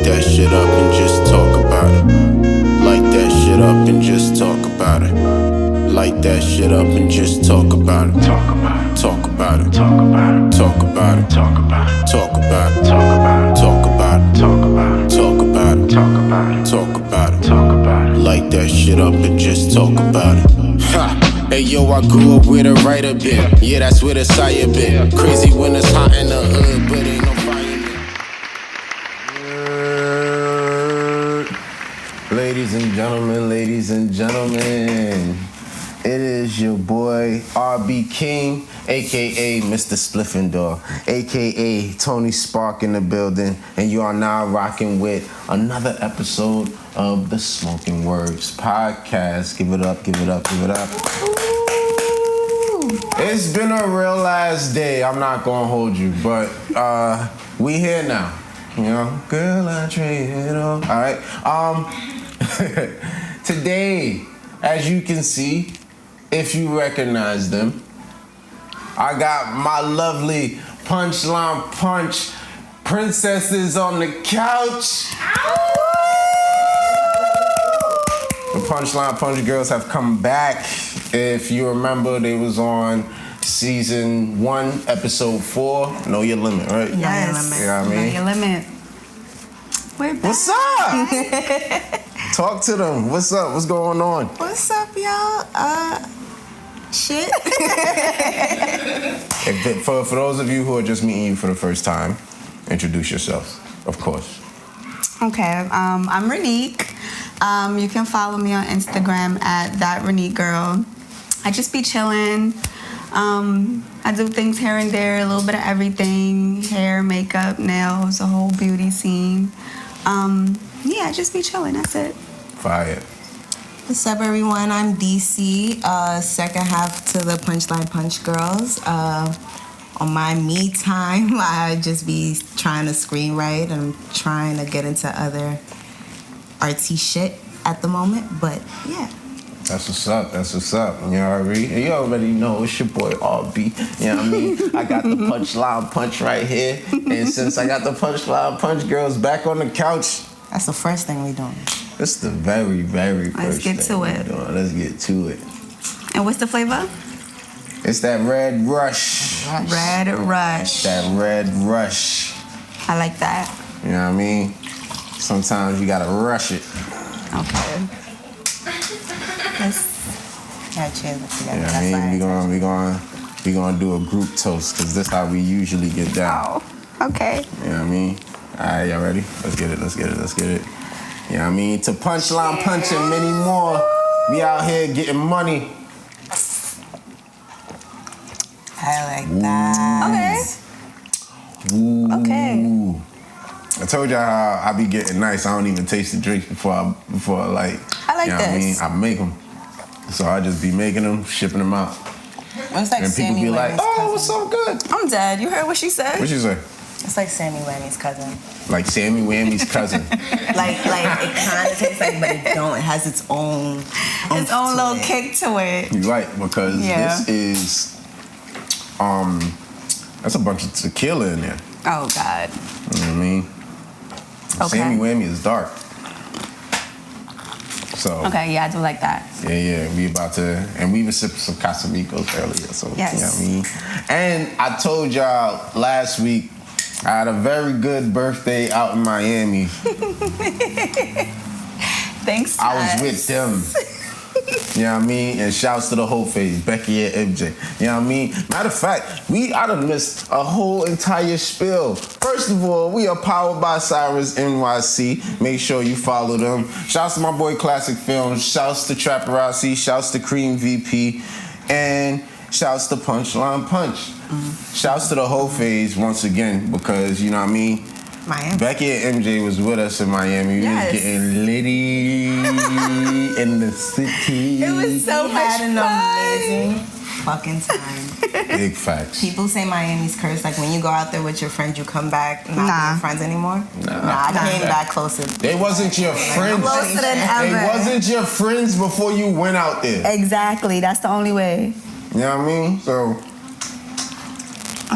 that shit up and just talk about it. Light that shit up and just talk about it. Light that shit up and just talk about it. Talk about it. Talk about it. Talk about it. Talk about it. Talk about it. Talk about it. Talk about it. Talk about it. Talk about it. Talk about it. Talk about it. Talk about it. Talk about it. Light that shit up and just talk about it. Ha! Hey yo, I grew up with a writer bit. Yeah, that's where the sire bit. Crazy when it's hot in the hood, but ain't no fire. Ladies and gentlemen, it is your boy RB King, aka Mr. Spliffendor, aka Tony Spark in the building, and you are now rocking with another episode of the Smoking Words podcast. Give it up, give it up, give it up. It's been a real last day, I'm not gonna hold you, but we here now. You know, girl, I trade it all. All right. Today, as you can see, if you recognize them, I got my lovely Punchline Punch princesses on the couch. The Punchline Punch girls have come back. If you remember, they was on season 1, episode 4. Know your limit, right? Yes. You know what I mean? Know your limit. We're back. What's up? Talk to them. What's up? What's going on? What's up, y'all? Shit. For those of you who are just meeting you for the first time, introduce yourselves, of course. Okay, I'm Ranique. You can follow me on Instagram at @ThatRaniqueGirl. I just be chilling. I do things here and there, a little bit of everything. Hair, makeup, nails, a whole beauty scene. Yeah, I just be chilling, that's it. Fire. What's up, everyone? I'm DC, second half to the Punchline Punch Girls. On my me time, I just be trying to screenwrite and trying to get into other artsy shit at the moment, but yeah. That's what's up. That's what's up. You already know it's your boy RB. You know what I mean? I got the Punchline Punch right here. And since I got the Punchline Punch girls back on the couch, that's the first thing we doing. It's the very, very Let's first get thing to it. we're doing. Let's get to it. And what's the flavor? It's that Red Rush. Red Rush. That Red Rush. I like that. You know what I mean? Sometimes you gotta rush it. Okay. Yeah, cheers together. You know what I mean? We gonna do a group toast because that's how we usually get down. Oh, okay. You know what I mean? All right, y'all ready? Let's get it. You know what I mean? To Punchline Punch and many more. We out here getting money. I like that. Okay. Ooh. Okay. I told y'all how I be getting nice. I don't even taste the drinks before I like. I like you know what I mean? this. I make them. So I just be making them, shipping them out. It's like And people Sammy be like, Whamy's oh, cousin. it's so good. I'm dead. You heard what she said? What you say? It's like Sammy Whamy's cousin. Like Sammy Whamy's cousin. like it kind of tastes like, but it don't. It has its own little kick to it. You right, because this is that's a bunch of tequila in there. Oh God. You know what I mean? Okay. Sammy Whammy is dark. So Okay, yeah, I do like that. yeah, we about to, and we were sipping some Casamigos earlier, so Yes. you know what I mean? And I told y'all last week I had a very good birthday out in Miami. Thanks. I was with them. You know what I mean? And shouts to the whole phase, Becky and MJ. You know what I mean? Matter of fact, I done missed a whole entire spiel. First of all, we are powered by Cyrus NYC. Make sure you follow them. Shouts to my boy Classic Films. Shouts to Trapperazzi. Shouts to Cream VP. And shouts to Punchline Punch. Shouts to the whole phase once again because, you know what I mean? Miami. Becky and MJ was with us in Miami. We was getting litty in the city. It was so much an fun. amazing fucking time. Big facts. People say Miami's cursed. Like when you go out there with your friends, you come back not being friends anymore. Nah, I came back closer. They wasn't your friends. Closer than ever. They wasn't your friends before you went out there. Exactly. That's the only way. You know what I mean? So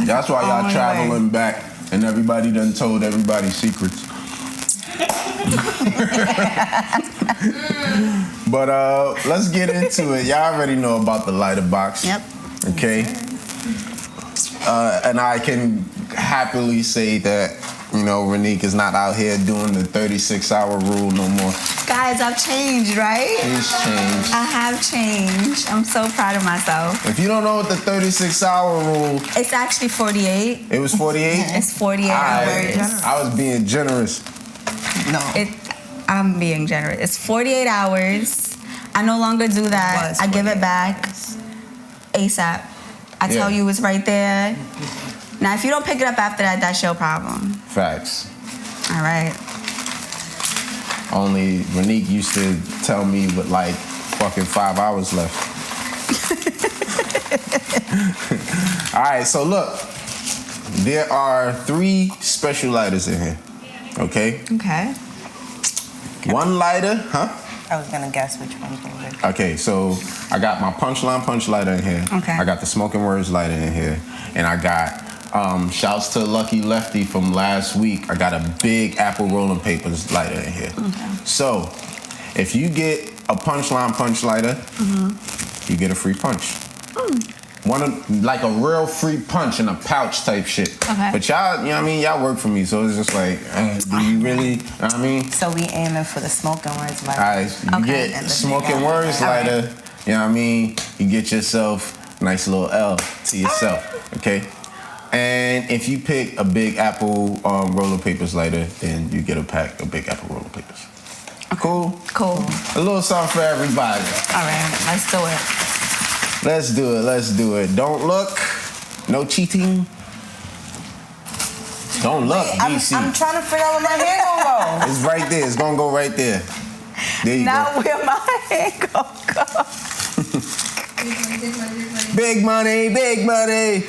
that's why y'all traveling back and everybody done told everybody's secrets. But let's get into it. Y'all already know about the lighter box. Yep. Okay. And I can happily say that, you know, Ranique is not out here doing the 36-hour rule no more. Guys, I've changed, right? She's changed. I have changed. I'm so proud of myself. If you don't know what the 36-hour rule, It's actually 48. it was 48? It's 48 hours. I was being generous. No. I'm being generous. It's 48 hours. I no longer do that. I give it back ASAP. I tell you it's right there. Now, if you don't pick it up after that, that's your problem. Facts. All right. Only Ranique used to tell me with like fucking 5 hours left. All right, so look. There are 3 special lighters in here. Okay? Okay. One lighter, huh? I was gonna guess which one's gonna be. Okay, so I got my Punchline punch lighter in here. Okay. I got the Smoking Words lighter in here. And I got, shouts to Lucky Lefty from last week. I got a big Apple Rolling Papers lighter in here. Okay. So, if you get a Punchline punch lighter, you get a free punch. Like a real free punch in a pouch type shit. Okay. But y'all, you know what I mean? Y'all work for me, so it's just like, do you really, you know what I mean? So we aiming for the Smoking Words lighter. All right, you Okay. get Smoking Words lighter, you know what I mean? You get yourself a nice little L to yourself, okay? And if you pick a Big Apple Roller Papers lighter, then you get a pack of Big Apple Roller Papers. Cool? Cool. A little something for everybody. All right. Let's do it. Let's do it, let's do it. Don't look, no cheating. Don't look, DC. I'm trying to figure out where my hair gonna go. It's right there, it's gonna go right there. There you Now go. where my hair gonna go? Big money, big money.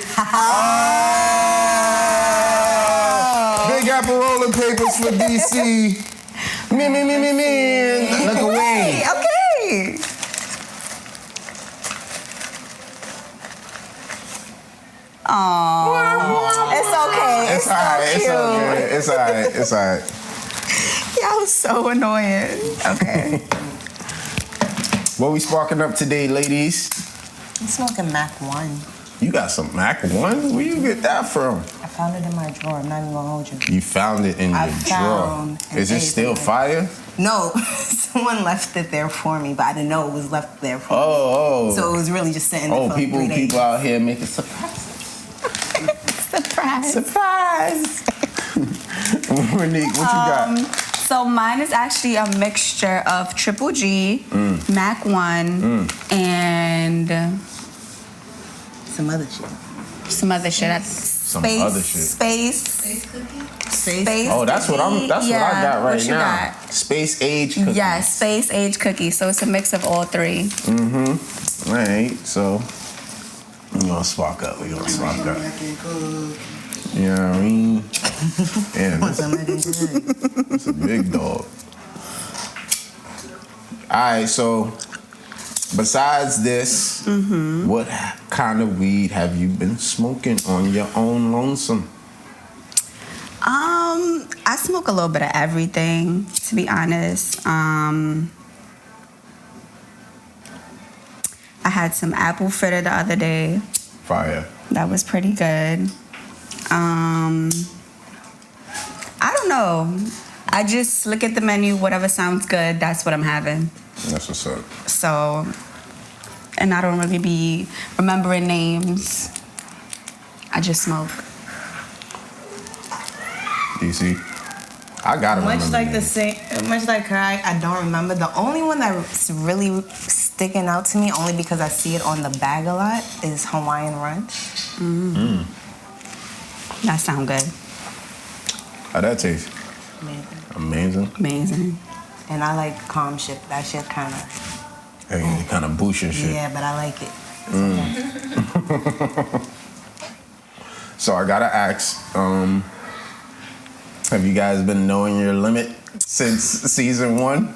Big Apple Rolling Papers for DC. Me. Look away. Okay. Aww. It's okay. It's alright, so cute. it's alright. Y'all so annoying. Okay. What we sparking up today, ladies? I'm smoking Mac 1. You got some Mac 1? Where you get that from? I found it in my drawer. I'm not even gonna hold you. You found it in I your found drawer. an Is it eighth still of it. fire? No, someone left it there for me, but I didn't know it was left there for me. Oh. So it was really just sitting there for like people 3 days. out here making surprises. Surprise. Surprise! Ranique, what you got? So mine is actually a mixture of Triple G, Mac 1, and Some other shit. some other shit. That's Some other shit. Space Oh, that's what I got right what you now. got? Space age cookies. Yeah, Space Age cookies. So it's a mix of all 3. All right, so we're gonna spark up. You know what I mean? Yeah, that's a big dog. All right, so besides this, what kind of weed have you been smoking on your own lonesome? I smoke a little bit of everything, to be honest. I had some apple fritter the other day. Fire. That was pretty good. I don't know. I just look at the menu, whatever sounds good, that's what I'm having. That's what's up. So, and I don't really be remembering names. I just smoke. DC? I gotta remember Much like the names. same, much like her, I don't remember. The only one that's really sticking out to me, only because I see it on the bag a lot, is Hawaiian Ranch. That sound good. How that taste? Amazing. Amazing. And I like calm shit. That shit kind of, Hey, it kind of boosts your shit. yeah, but I like it. So I gotta ask, have you guys been knowing your limit since season 1?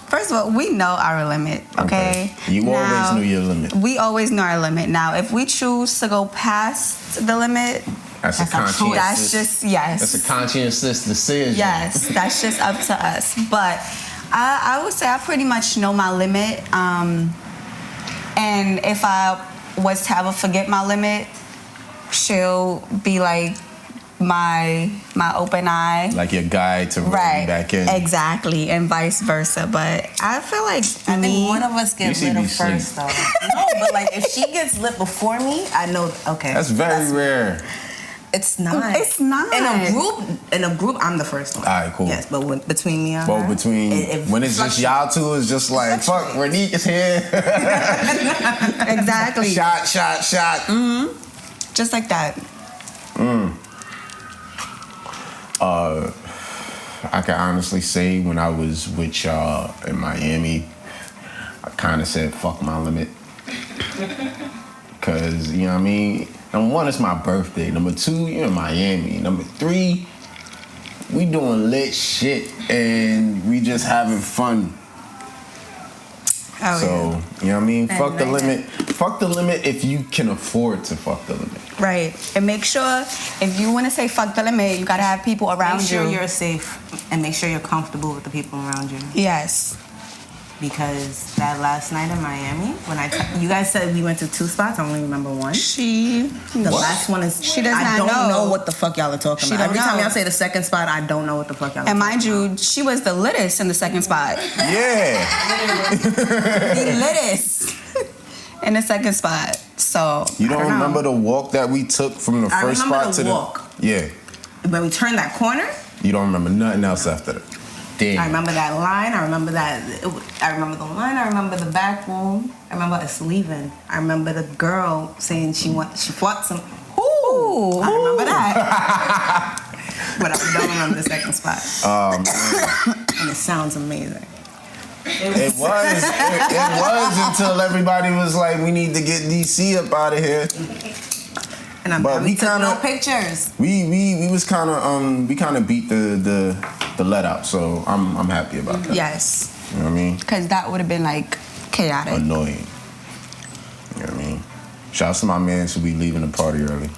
First of all, we know our limit, okay? You Now, always knew your limit. We always know our limit. Now, if we choose to go past the limit, That's a conscientious. That's just, yes. That's a conscientious decision. Yes, that's just up to us. But I would say I pretty much know my limit. And if I was to ever forget my limit, she'll be like my open eye. Like your guide to bring you back in. Exactly, and vice versa. But I feel like I think one of us gets lit UCB first, though. No, but like if she gets lit before me, I know. Okay, That's very rare. It's not. It's not. In a group, I'm the first one. All right, cool. Yes, but between me and Well, her, when it's just y'all two, it's just like, fuck, Ranique is here. Exactly. Shot. Just like that. I can honestly say when I was with y'all in Miami, I kind of said, fuck my limit. Because, you know what I mean? Number one, it's my birthday. Number two, you're in Miami. Number three, we doing lit shit and we just having fun. Oh, So, you know what I mean? Fuck the right. limit. Fuck the limit if you can afford to fuck the limit. Right. And make sure if you want to say fuck the limit, you got to have people around make sure you. you're safe and make sure you're comfortable with the people around you. Yes. Because that last night in Miami, when you guys said we went to 2 spots, I only remember one. The last one is She does I not don't know. know what the fuck y'all are talking She about. don't Every time know. y'all say the second spot, I don't know what the fuck y'all are And talking mind you, she was the littest in the second spot. Yeah. The littest in the second spot. So You don't I know. remember the walk that we took from the I first remember spot the to walk. the... Yeah. When we turned that corner, You don't remember nothing else after that. Damn. I remember that line. I remember that. I remember the line. I remember the back room. I remember us leaving. I remember the girl saying she fought some. Ooh, I remember that. But I don't remember the second spot. And it sounds amazing. It was until everybody was like, we need to get DC up out of here. And But we took kinda- no pictures. We was kind of beat the let out, so I'm happy about that. Yes. You know what I mean? Because that would have been like chaotic. Annoying. You know what I mean? Shouts to my man who be leaving the party early.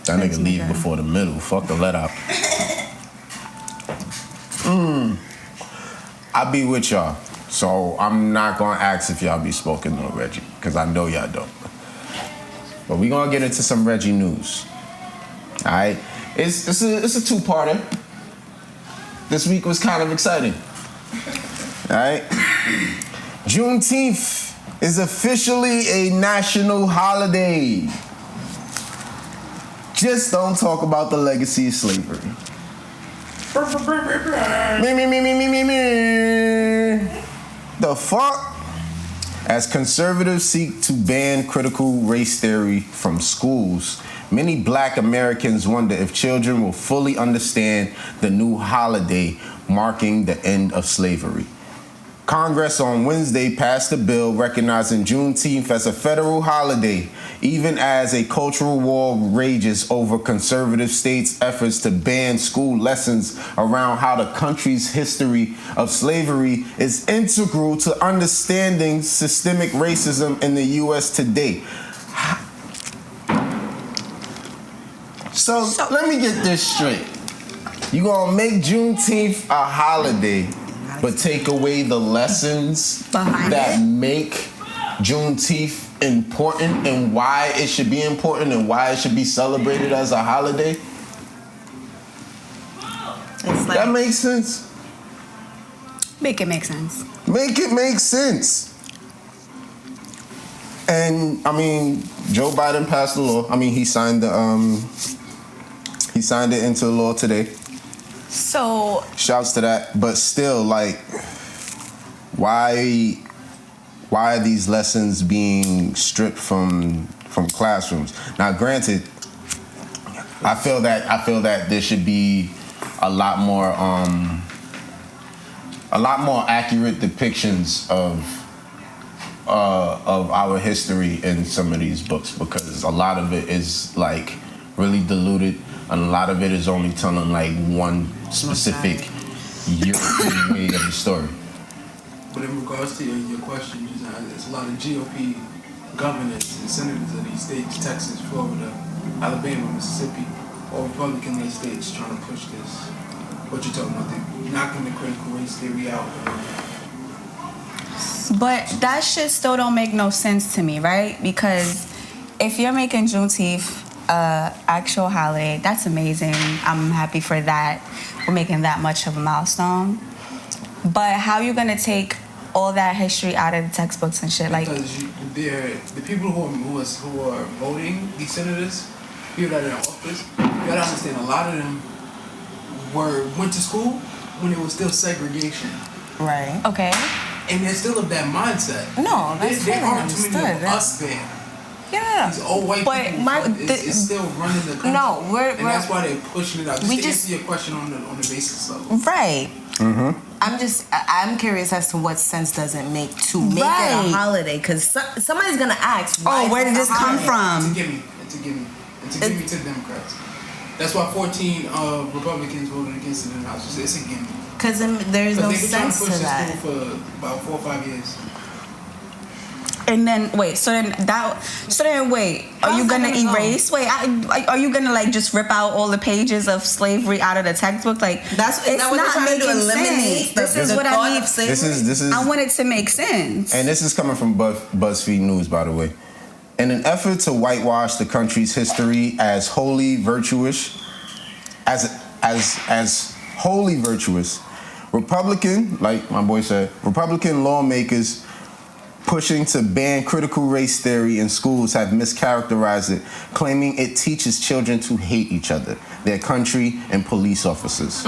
That nigga leave before the middle. Fuck the let out. I be with y'all, so I'm not gonna ask if y'all be smoking on Reggie, because I know y'all don't. But we gonna get into some Reggie news. All right, it's a two-parter. This week was kind of exciting. All right, Juneteenth is officially a national holiday. Just don't talk about the legacy of slavery. Me. The fuck? As conservatives seek to ban critical race theory from schools, many black Americans wonder if children will fully understand the new holiday marking the end of slavery. Congress on Wednesday passed a bill recognizing Juneteenth as a federal holiday, even as a cultural war rages over conservative states' efforts to ban school lessons around how the country's history of slavery is integral to understanding systemic racism in the U.S. today. So let me get this straight. You gonna make Juneteenth a holiday, but take away the lessons Behind that it? make Juneteenth important and why it should be important and why it should be celebrated as a holiday? It's like That makes sense. Make it make sense. Make it make sense. And I mean, Joe Biden passed the law. I mean, he signed it into law today. So Shouts to that. But still, like, why are these lessons being stripped from classrooms? Now, granted, I feel that there should be a lot more accurate depictions of our history in some of these books, because a lot of it is like really diluted, and a lot of it is only telling like one specific European way of the story. But in regards to your question, there's a lot of GOP governors and senators of these states, Texas, Florida, Alabama, Mississippi, all Republican-led states trying to push this. What you're talking about, they're knocking the critical race theory out. But that shit still don't make no sense to me, right? Because if you're making Juneteenth actual holiday, that's amazing. I'm happy for that. We're making that much of a milestone. But how are you gonna take all that history out of the textbooks and shit? Like, because the people who are voting, these senators, people that are in office, you gotta understand, a lot of them went to school when it was still segregation. Right. okay. And they're still of that mindset. No, that's There totally aren't too many understood. of us there. Yeah. These old white But people is still running the country. No, and that's why they're pushing it out. Just we to just- answer your question on the basis level. Right. I'm curious as to what sense does it make to make it Right. a holiday? Because somebody's gonna ask. Oh, where did this come It's a from? gimme. It's a gimme to the Democrats. That's why 14 Republicans voted against it in the House. It's a gimme. Because there's no They've been trying to sense push to this that. through for about 4 or 5 years. And then wait, so then wait, are How's you that gonna gonna go? erase? Wait, are you gonna like just rip out all the pages of slavery out of the textbook? Like Is that what they're trying to do? making Eliminate sense. This the is what thought I of need. slavery? This is I want it to make sense. And this is coming from BuzzFeed News, by the way. In an effort to whitewash the country's history as wholly virtuous, as wholly virtuous, Republican, like my boy said, Republican lawmakers pushing to ban critical race theory in schools have mischaracterized it, claiming it teaches children to hate each other, their country, and police officers.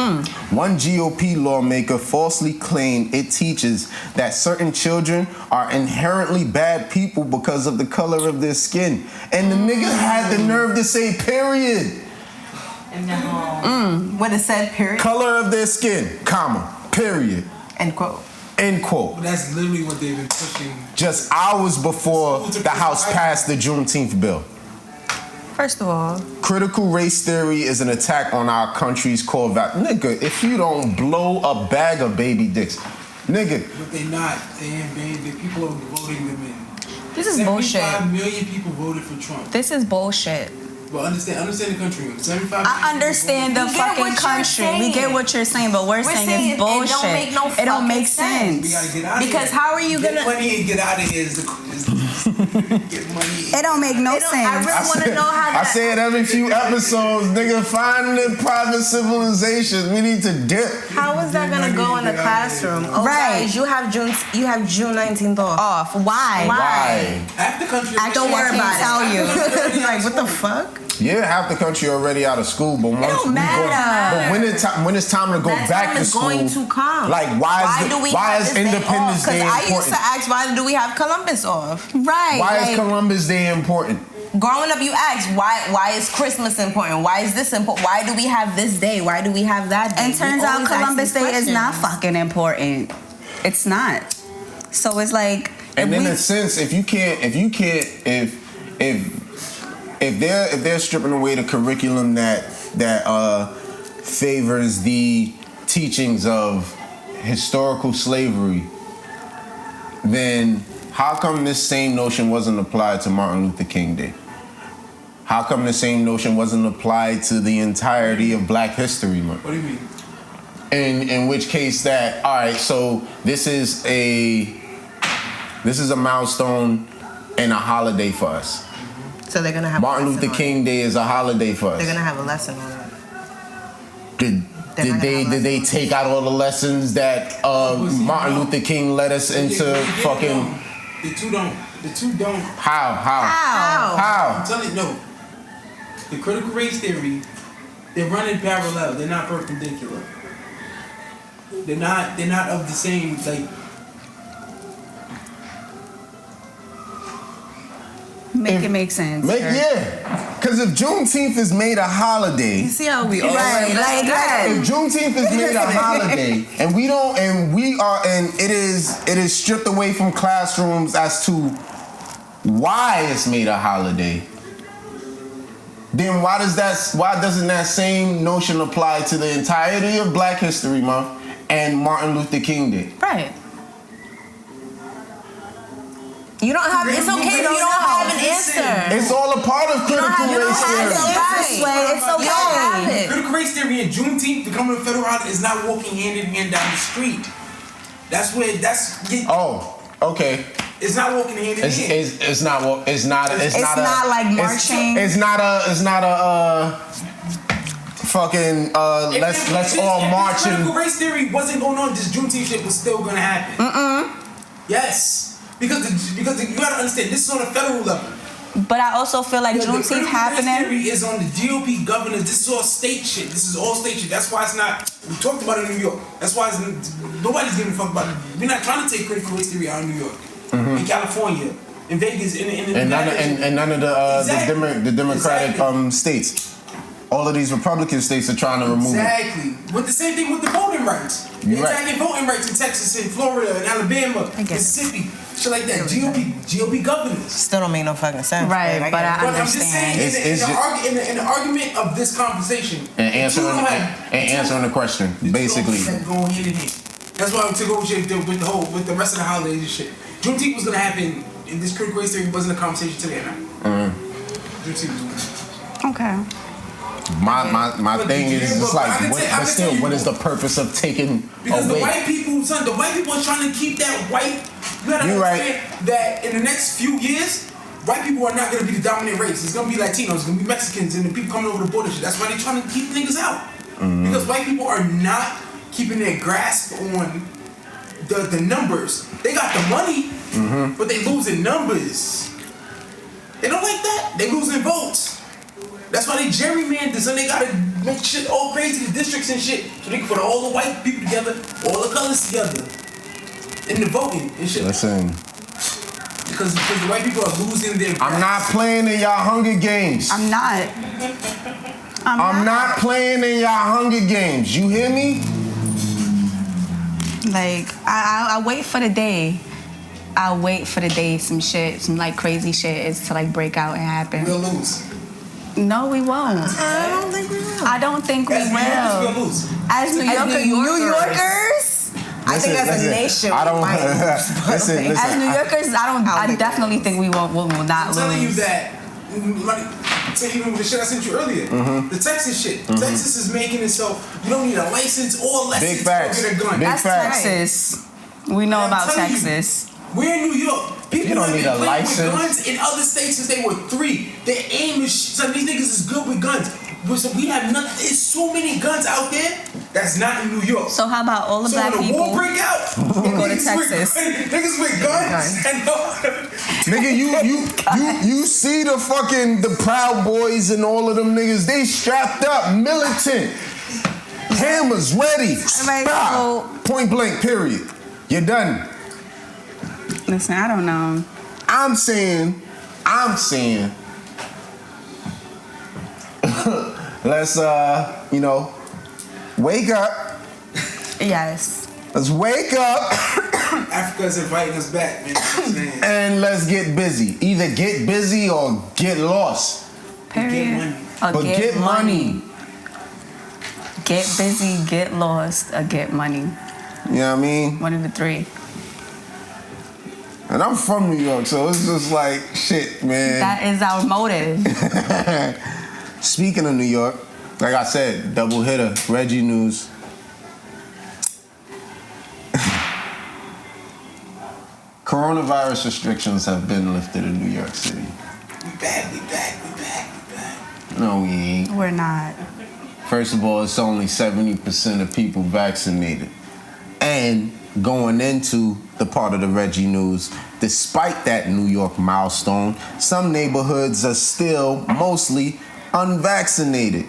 One GOP lawmaker falsely claimed it teaches that certain children are inherently bad people because of the color of their skin. And the nigga had the nerve to say, period. What it said, period. Color of their skin, comma, period. End quote. End quote. But that's literally what they've been pushing. Just hours before the House passed the Juneteenth bill. First of all, Critical race theory is an attack on our country's core value. Nigga, if you don't blow a bag of baby dicks, nigga. But they're not. The people are voting them in. this is bullshit. 75 million people voted for Trump. This is bullshit. But understand the country. 75 million I understand the people get fucking what you're country. We saying. get what you're saying, but we're saying it's bullshit. It don't make no It don't make fucking voted. We sense. gotta get out of Because here. how are you Get gonna- money and get out of here is get money. It don't make no I sense. really want to know how I that. say it every few episodes, nigga. Find the private civilizations. We need to dip. How is that gonna go in the classroom? Oh, Right. guys, you have June 19th off. Off. Why? Why? Half the country. Don't worry about it. Tell you. Like, what the fuck? Yeah, half the country already out of school, but once don't we matter. go, but when it's time to go That back time to is school, going to come. like why is Independence Day Because I used important? to ask, why do we have Columbus off? Right. Why like, is Columbus Day important? Growing up, you asked, why is Christmas important? Why is this important? Why do we have this day? Why do we have that day? and turns We out always ask Columbus these Day is not questions. fucking important. It's not. So it's like And if in we- a sense, if they're stripping away the curriculum that favors the teachings of historical slavery, then how come this same notion wasn't applied to Martin Luther King Day? How come the same notion wasn't applied to the entirety of Black History Month? What do you mean? In which case that, all right, so this is a milestone and a holiday for us. So they're gonna have Martin a lesson Luther on King Day is a holiday for it. us. They're gonna have a lesson on it. Did They're not gonna have they lessons. take out all the lessons that Martin Luther King led us into fucking? The two don't. How? How? I'm telling you, no. The critical race theory, they're running parallel. They're not perpendicular. They're not of the same, like. make it make sense. sir. Because if Juneteenth is made a holiday, You see how we all Right, like that. if Juneteenth is made a holiday, and it is stripped away from classrooms as to why it's made a holiday, then why doesn't that same notion apply to the entirety of Black History Month and Martin Luther King Day? Right. You don't have. It's okay if you don't have an answer. It's all a part of critical race theory. It's okay. Critical race theory and Juneteenth becoming a federal holiday is not walking hand in hand down the street. That's where. Oh, okay. It's not walking hand in hand. It's not like marching. It's not a fucking let's all march and critical race theory wasn't going on, this Juneteenth shit was still gonna happen. Yes. Because you gotta understand, this is on a federal level. But I also feel like Juneteenth happening. The theory is on the GOP governors. This is all state shit. This is all state shit. That's why it's not. We talked about it in New York. That's why nobody's giving a fuck about it. We're not trying to take critical race theory out of New York, in California, in Vegas, in none of the Democratic states. All of these Republican states are trying to remove it. Exactly. With the same thing with the voting rights. They're attacking voting rights in Texas, in Florida, in Alabama, Mississippi, shit like that. GOP governors. Still don't make no fucking sense. Right, but I understand. I'm just saying, in the argument of this conversation, and answering the question, basically. Going hand in hand. That's why I took over with the rest of the holidays and shit. Juneteenth was gonna happen, and this critical race theory wasn't a conversation today, man. Juneteenth was gonna happen. Okay. My thing is just like, what is the purpose of taking because away? the white people are trying to keep that white. You gotta understand that in the next few years, white people are not gonna be the dominant race. It's gonna be Latinos, it's gonna be Mexicans, and the people coming over the border. That's why they're trying to keep niggas out. Because white people are not keeping their grasp on the numbers. They got the money, but they losing numbers. They don't like that. They losing votes. That's why they gerrymandered, and they gotta make shit all crazy, the districts and shit, so they can put all the white people together, all the colors together, in the voting and shit. Listen. Because the white people are losing their. I'm not playing in y'all Hunger Games. I'm not. I'm not playing in y'all Hunger Games. You hear me? Like, I wait for the day. I wait for the day some like crazy shit is to like break out and happen. We'll lose. No, we won't. I don't think we will. I don't think we will. As New Yorkers, I think as a nation, I don't. Listen. As New Yorkers, I definitely think we will not lose. I'm telling you that. Even with the shit I sent you earlier, the Texas shit. Texas is making itself. You don't need a license or lessons to get a gun. That's Texas. We know about Texas. We're in New York. People don't have need been a playing license. with guns in other states since they were 3. Their aim is some of these niggas is good with guns. We have nothing. There's so many guns out there that's not in New York. So how about all the black when the people? war break out, They go to Texas. Niggas with guns. Nigga, you see the Proud Boys and all of them niggas, they strapped up, militant, hammers ready, point blank, period. You're done. Listen, I don't know. I'm saying, let's, wake up. Yes. Let's wake up. Africa's inviting us back, man. And let's get busy. Either get busy or get lost. Period. Get money. Get busy, get lost, or get money. You know what I mean? One of the 3. And I'm from New York, so it's just like, shit, man. That is our motive. Speaking of New York, like I said, double hitter, Reggie News. Coronavirus restrictions have been lifted in New York City. We back. No, we ain't. We're not. First of all, it's only 70% of people vaccinated. And going into the part of the Reggie News, despite that New York milestone, some neighborhoods are still mostly unvaccinated.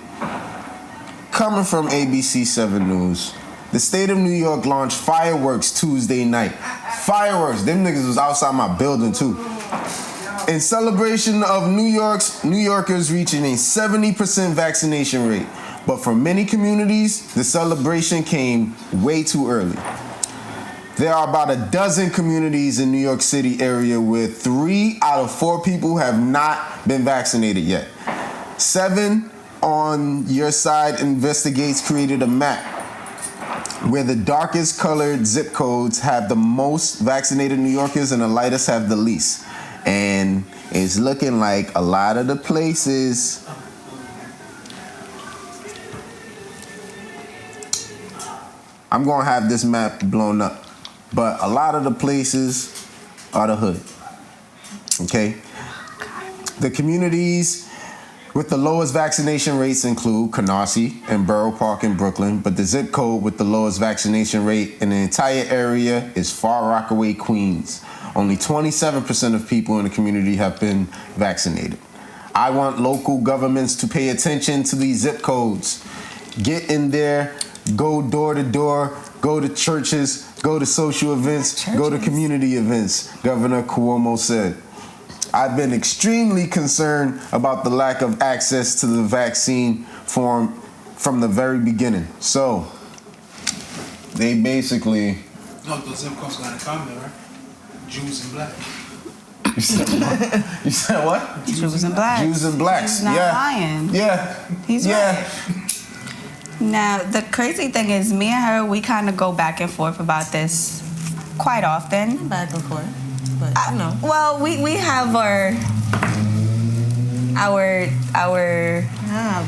Coming from ABC 7 News, the state of New York launched fireworks Tuesday night. Fireworks, them niggas was outside my building too. In celebration of New Yorkers reaching a 70% vaccination rate. But for many communities, the celebration came way too early. There are about a dozen communities in New York City area where 3 out of 4 people have not been vaccinated yet. 7 on Your Side Investigates created a map where the darkest colored zip codes have the most vaccinated New Yorkers and the lightest have the least. And it's looking like a lot of the places I'm going to have this map blown up, but a lot of the places are the hood. Okay? The communities with the lowest vaccination rates include Canarsie and Borough Park in Brooklyn, but the zip code with the lowest vaccination rate in the entire area is Far Rockaway, Queens. Only 27% of people in the community have been vaccinated. I want local governments to pay attention to these zip codes. Get in there, go door to door, go to churches, go to social events, go to community events, Governor Cuomo said. I've been extremely concerned about the lack of access to the vaccine from the very beginning. So, they basically... No, the zip code's got a comment, right? Jews and black. You said what? You said what? Jews and blacks. Jews and blacks. He's not lying. Yeah. He's right. Now, the crazy thing is, me and her, we kind of go back and forth about this quite often. Back and forth. But, you know. Well, we have our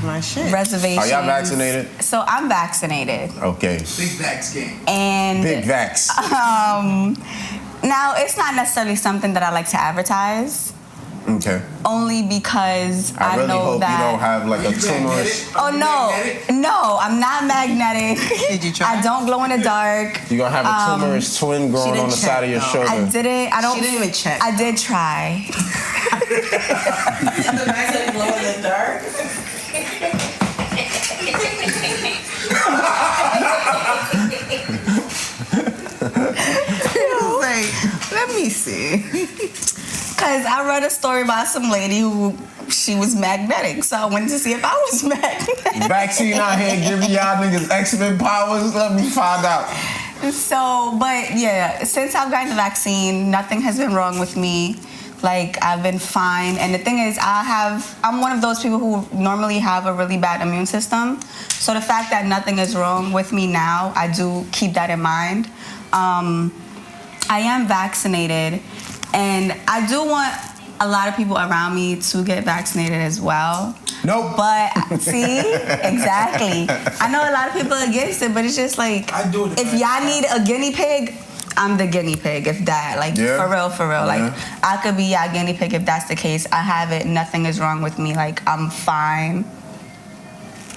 my shit. reservations. Are y'all vaccinated? So I'm vaccinated. Okay. Big vax game. And Big vax. now, it's not necessarily something that I like to advertise. Okay. Only because I really know hope that... you don't have like a tumorous... Oh, no, I'm not magnetic. Did you try? I don't glow in the dark. You're going to have a tumorous twin growing on the side of your shoulder. I didn't. She didn't even check. I did try. The man said glow in the dark. Like, let me see. Because I read a story about some lady who she was magnetic, so I wanted to see if I was magnetic. Vaccine out here giving y'all niggas X-Men powers. Let me find out. So, but yeah, since I've gotten the vaccine, nothing has been wrong with me. Like, I've been fine. And the thing is, I'm one of those people who normally have a really bad immune system. So the fact that nothing is wrong with me now, I do keep that in mind. I am vaccinated, and I do want a lot of people around me to get vaccinated as well. Nope. But see, exactly. I know a lot of people are against it, but it's just like, I do it if y'all need a guinea pig, I'm the guinea pig, if that, like, yeah. for real. Like, I could be y'all guinea pig if that's the case. I have it. Nothing is wrong with me. Like, I'm fine.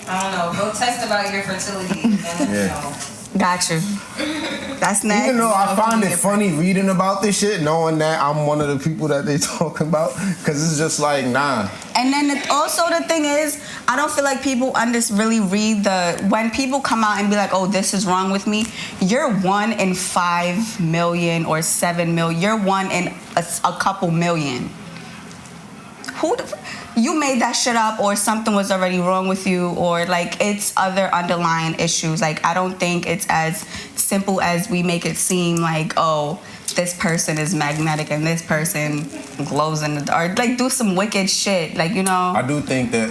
I don't know. Go test about your fertility and let me know. Got you. That's next. Even though I find it funny reading about this shit, knowing that I'm one of the people that they talking about, because it's just like, nah. And then also the thing is, I don't feel like people really read when people come out and be like, oh, this is wrong with me, you're 1 in 5 million or 7 million. You're 1 in a couple million. You made that shit up, or something was already wrong with you, or like it's other underlying issues. Like, I don't think it's as simple as we make it seem, like, oh, this person is magnetic and this person glows in the dark. Like, do some wicked shit, like, you know. I do think that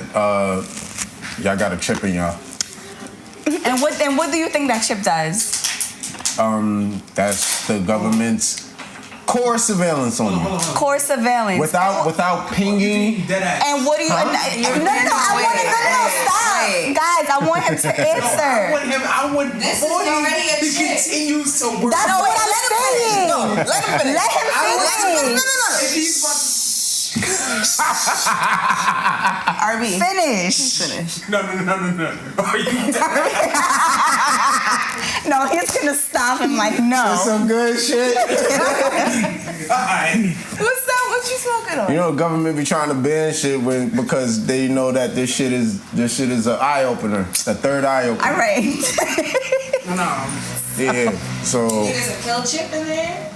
y'all got a chip in y'all. And what do you think that chip does? That's the government's core surveillance on you. Core surveillance. Without pinging. And what do you... No, stop. Guys, I want him to answer. I want This is already a he shit. continues to work. That's what I'm saying. No, let him finish. Let him finish. If he's about to- RB. Finish. No. Are you No, he's gonna stop him like, no. Some good shit. alright? What's that? What you smoking on? You know, government be trying to ban shit because they know that this shit is an eye opener, a third eye opener. All right. No. Yeah. So. There's a pill chip in there.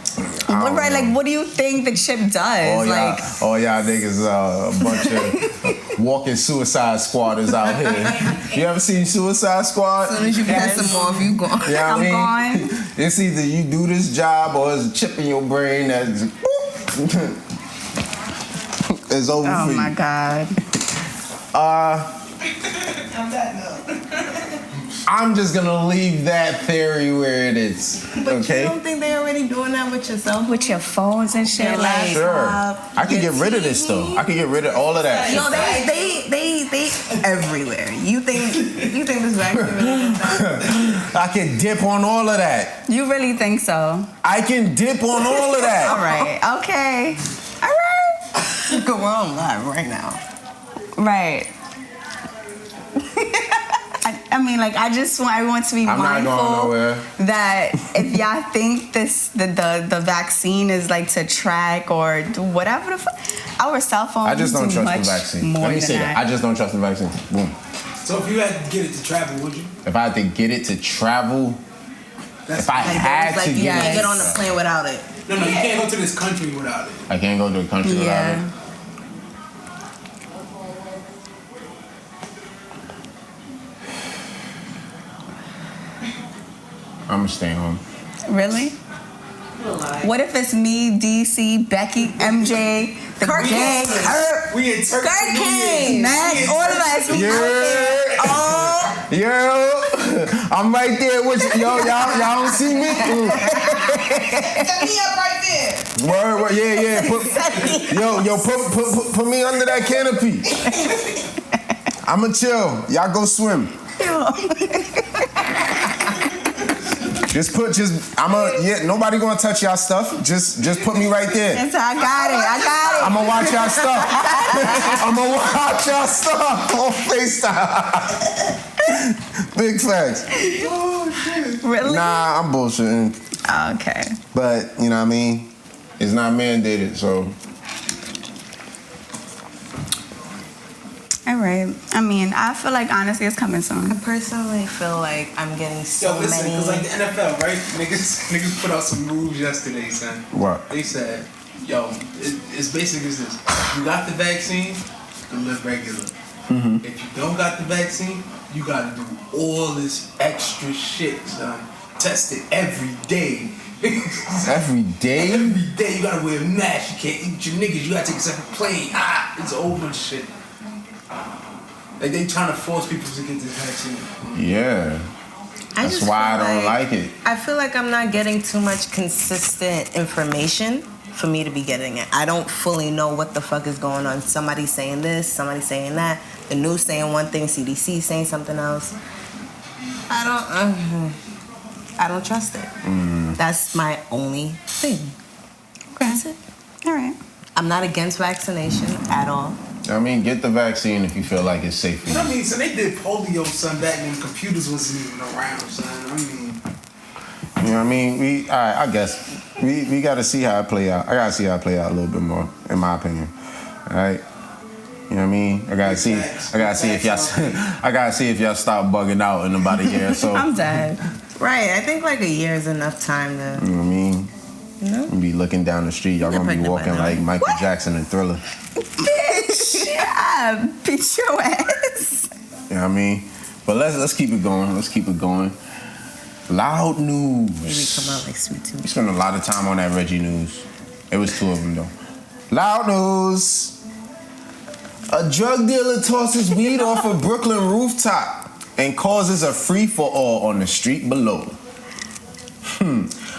Right, like, what do you think the chip does? All y'all niggas a bunch of walking Suicide Squaders out here. You ever seen Suicide Squad? As soon as you piss him off, you gone. Yeah, I'm gone. It's either you do this job or there's a chip in your brain that's it's over for you. Oh my God. I I'm just gonna leave that theory where it is. But Okay. you don't think they're already doing that with yourself? With your phones and shit. Your Like, Sure. laptop, I could your get rid of this though. I could get rid of all of that. Yo, they everywhere. You think this vaccine really is that? I can dip on all of that. you really think so? I can dip on all of that. All right. Okay. All right. We're on live right now. Right. I mean, like, I just want everyone to be I'm not going mindful nowhere. that if y'all think the vaccine is like to track or do whatever the fuck, our cell phones I just don't do trust much the vaccine. more Let me than say that. I just don't trust the vaccine. Boom. So if you had to get it to travel, would you? If I had to get it to travel, if I had Like to you get can't it, get on the plane without it. No, you can't go to this country without it. I can't go to a country without Yeah. it. I'm gonna stay home. Really? What if it's me, DC, Becky, MJ, the gang, Kurt, We in Turkey. Kurt King, Mac, all of us? We out there. Oh, yo, I'm right there with you. Yo, y'all don't see me? Ooh. Set me up right there. Word, yeah. Put me under that canopy. I'ma chill. Y'all go swim. Nobody gonna touch y'all stuff. Just put me right there. And so I got it. I'ma watch y'all stuff. I'ma watch y'all stuff on FaceTime. Big facts. Really? Nah, I'm bullshitting. Okay. But, you know what I mean? It's not mandated, so. All right. I mean, I feel like honestly it's coming soon. I personally feel like I'm getting so Yo, listen, many. because like the NFL, right? Niggas put out some rules yesterday, son. What? They said, yo, it's basic as this. You got the vaccine, you can live regular. Mm-hmm. If you don't got the vaccine, you gotta do all this extra shit, son. Test it every day. Every day? Every day you gotta wear a mask. You can't eat your niggas. You gotta take a separate plane. It's a whole bunch of shit. Like they trying to force people to get this vaccine. Yeah. That's why I don't like it. I feel like I'm not getting too much consistent information for me to be getting it. I don't fully know what the fuck is going on. Somebody's saying this, somebody's saying that. The news saying one thing, CDC saying something else. I don't trust it. That's my only thing. Okay. That's it. All right. I'm not against vaccination at all. I mean, get the vaccine if you feel like it's safe for You know you. what I mean? So they did polio, son, back when computers wasn't even around, son. I mean, You know what I mean? I guess we got to see how it play out. I got to see how it play out a little bit more, in my opinion. All right? You know what I mean? I gotta see if y'all stop bugging out in about a year or so. I'm dead. Right. I think like a year is enough time to. You know what I mean? You know? You be looking down the street, y'all gonna be pregnant by walking now. like Michael Jackson and Thriller. Bitch, yeah, beat your ass. You know what I mean? But let's keep it going. Let's keep it going. Loud news. Maybe come out like Sweet Tooth. We spent a lot of time on that Reggie news. It was 2 of them though. Loud news. A drug dealer tosses weed off a Brooklyn rooftop and causes a free-for-all on the street below.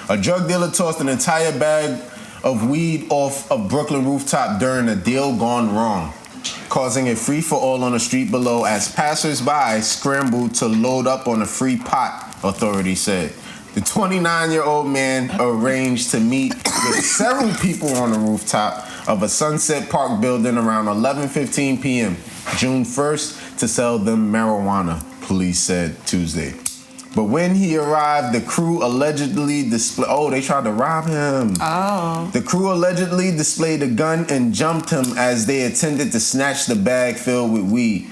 A drug dealer tossed an entire bag of weed off a Brooklyn rooftop during a deal gone wrong, causing a free-for-all on the street below as passers-by scrambled to load up on a free pot, authorities said. The 29-year-old man arranged to meet with several people on the rooftop of a Sunset Park building around 11:15 p.m. June 1st to sell them marijuana, police said Tuesday. But when he arrived, the crew allegedly displayed... Oh, they tried to rob him. Oh. The crew allegedly displayed a gun and jumped him as they attempted to snatch the bag filled with weed.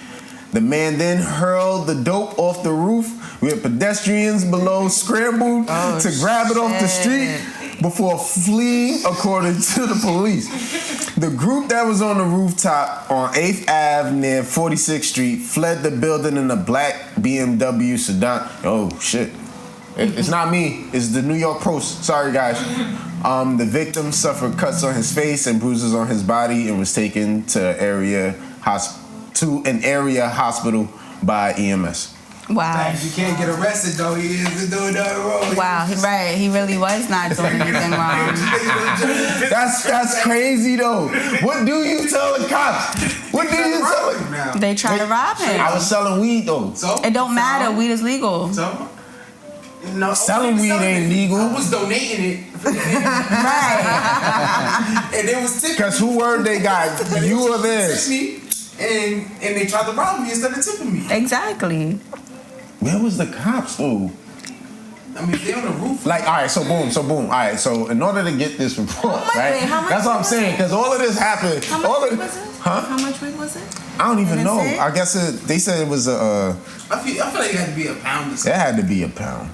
The man then hurled the dope off the roof, with pedestrians below scrambled to grab it off the street before fleeing, according to the police. The group that was on the rooftop on 8th Ave near 46th Street fled the building in a black BMW sedan. Oh, shit. It's not me. It's the New York Post. Sorry, guys. The victim suffered cuts on his face and bruises on his body and was taken to an area hospital by EMS. Wow. You can't get arrested though. He isn't doing nothing wrong. Wow, right. He really was not doing anything wrong. That's crazy though. What do you tell the cops? What do you tell them? Now. They try to rob him. I was selling weed though. So It don't matter. Weed is legal. So no, Selling weed ain't legal. I was donating it. Right. And it was tipping. Cause who word they got? You or this? And they tried to rob me instead of tipping me. Exactly. Where was the cops though? I mean, they on the roof. Like, all right, so boom. All right, so in order to get this report, right? how much That's what I'm was saying, because all of this happened. How much weed was it? Huh? How much weed was it? I don't even Did it know. say? I guess they said it was I feel like it had to be a pound or it something. had to be a pound.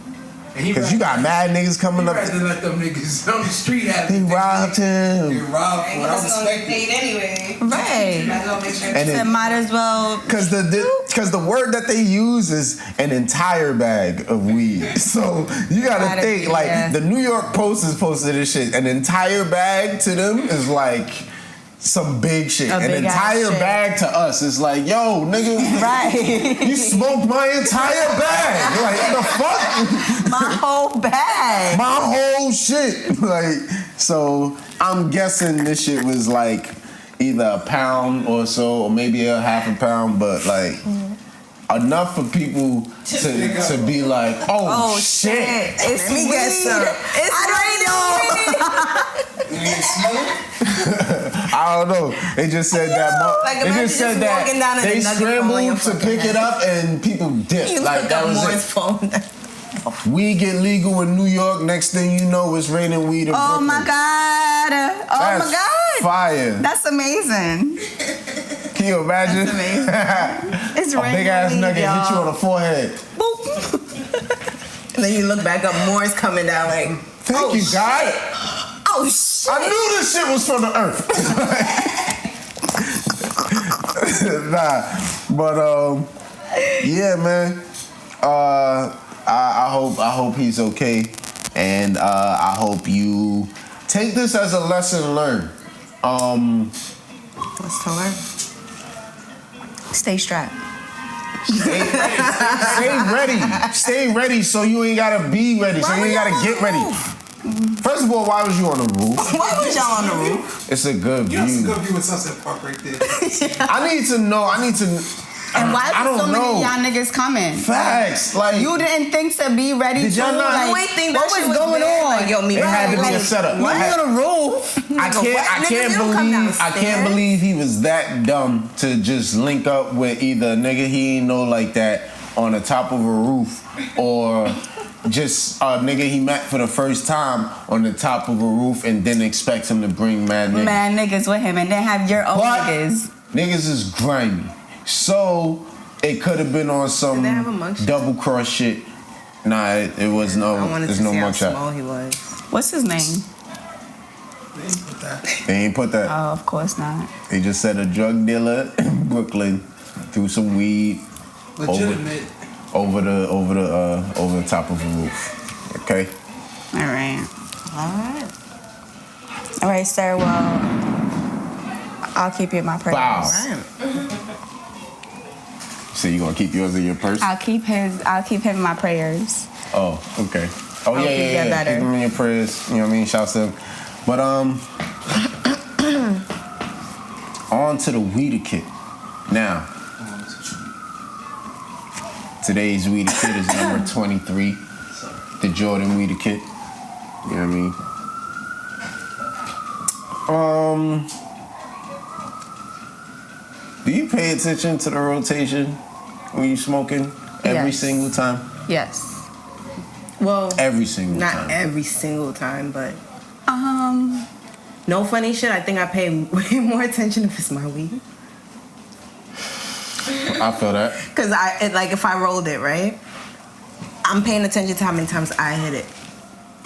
And Because you got mad niggas coming He up. rather let them niggas on the street have They robbed They him. robbed He for what I wasn't gonna get respect it. paid anyway. Right. Might as well make sure. And So it, might as well. Cause the word that they use is an entire bag of weed. So you gotta Gotta think be, like yeah. the New York Post is posted this shit. An entire bag to them is like some big shit. A An big ass entire shit. bag to us is like, yo, nigga, Right. you smoked my entire bag. Like, what the fuck? My whole bag. My whole shit. Like, so I'm guessing this shit was like either a pound or so, or maybe a half a pound, but like enough for people to be like, oh shit. It's Let me weed. get some. It's You ain't smelling? I don't know. They just said that. Like, They imagine just said just that walking down and they a nugget falling on your scrambled to fucking pick it head. up and people dipped. You Like look that up was Moore's it. phone. Weed get legal in New York. Next thing you know, it's raining weed in Oh Brooklyn. my God. Oh That's my God. fire. That's amazing. Can you imagine? That's amazing. It's A big ass raining, nugget hit you on the forehead. And then you look back up, Moore's coming down like, Thank you, God. oh shit. I knew this shit was from the earth. Nah, but yeah, man. I hope he's okay, and I hope you take this as a lesson learned. Let's tell her. Stay strapped. Stay ready. Stay ready so you ain't gotta be ready. So you ain't gotta get ready. First of all, why was you on the roof? Why was y'all on the roof? It's a good You have some view. good view in Sunset Park right there. I need to know. And why I was so don't many know. of y'all niggas coming? Facts. Like You didn't think to be ready Did to y'all not- like, You ain't think that what shit was going there? on? Like, yo, me It had to be Like, a setup. Why It you had- on the roof? I can't believe he was that dumb to just link up with either a nigga he ain't know like that on the top of a roof or just a nigga he met for the first time on the top of a roof and didn't expect him to bring mad niggas. Mad niggas with him and then have your own But niggas. niggas is grimy. So it could have been on Did they have a some mugshot? double cross shit. Nah, it was no. I wanted to There's no see how mugshot. small he was. What's his name? They ain't put that. They ain't put that. Oh, of course not. They just said a drug dealer in Brooklyn threw some weed Legitimate. over the top of a roof. Okay. All right. Alright. All right, sir. Well, I'll keep you in my prayers. Wow. Alright. So you gonna keep yours in your purse? I'll keep him in my prayers. Oh, okay. Oh I'll keep yeah. that better. Keep them in your prayers. You know what I mean? Shouts to him. But on to the Weeder Kit. Now, today's Weeder Kit is number 23. The Jordan Weeder Kit. You know what I mean? Do you pay attention to the rotation when you smoking every Yes. single time? Yes. Well, Every single not time. every single time, but Um. no funny shit. I think I pay way more attention if it's my weed. I feel that. Cause like if I rolled it right, I'm paying attention to how many times I hit it